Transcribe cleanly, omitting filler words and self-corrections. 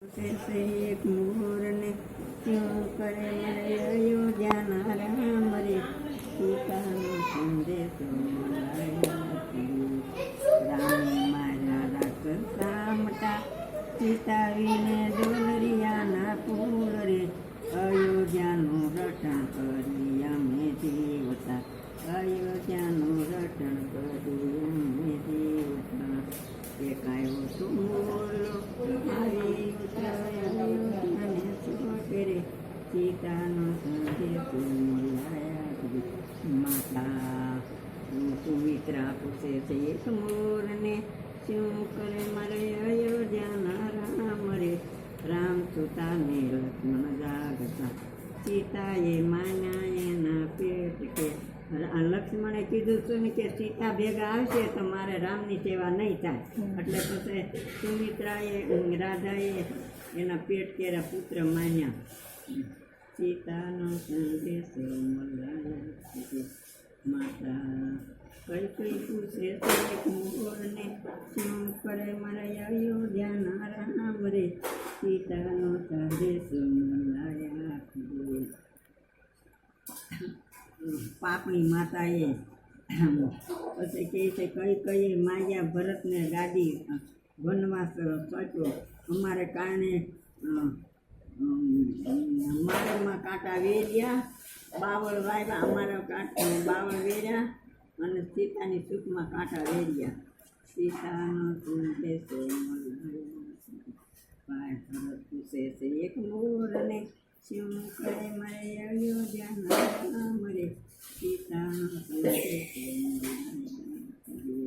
એક મોરને ક્યું કરે મરે અયોધ્યાના રામ રે સીતાનો સંદેશો રામ મારા રાક્ષસ સામટા સીતાવીને ડોલરિયાના ફૂલ રે અયોધ્યાનું રટણ કરી અમે દેવતા અયોધ્યાનું રટણ કરી અમે દેવતા એકાયો તુમોલો સીતાનો સંદેશો મળાયા માતા સુમિત્રા પૂછે છે એક મોરને શું કરે મારે અયોધ્યાના રામ રે રામ સુતાને લક્ષ્મણ જાગતા સીતાએ માન્યા એના પેટ કે લક્ષ્મણે કીધું છું ને કે સીતા ભેગા આવશે તો મારે રામની સેવા નહીં થાય એટલે પછી સુમિત્રાએ રાધાએ એના પેટ કેરા પુત્ર માન્યા સીતાનો સંદેશો મળાયા માતા કઈ કઈ પૂછે એક મોરને શું કરે મારે અયોધ્યાના રામ રે સીતાનો સંદેશો મળાયા પાપણી માતાએ પછી કહે છે કઈ કઈ માયા ભરતને ગાડી વનવાસ સોંપ્યો અમારે કારણે મારામાં કાંટા વેર્યા બાવળ વાવ્યા અમારા બાવળ વેર્યા અને સીતાની સુખમાં કાંટા વેર્યા સીતાનો સંદેશો ભરત પૂછે છે એક મોરને શું કરે મારે અયોધ્યાના રામ રે સીતાનો સંદેશો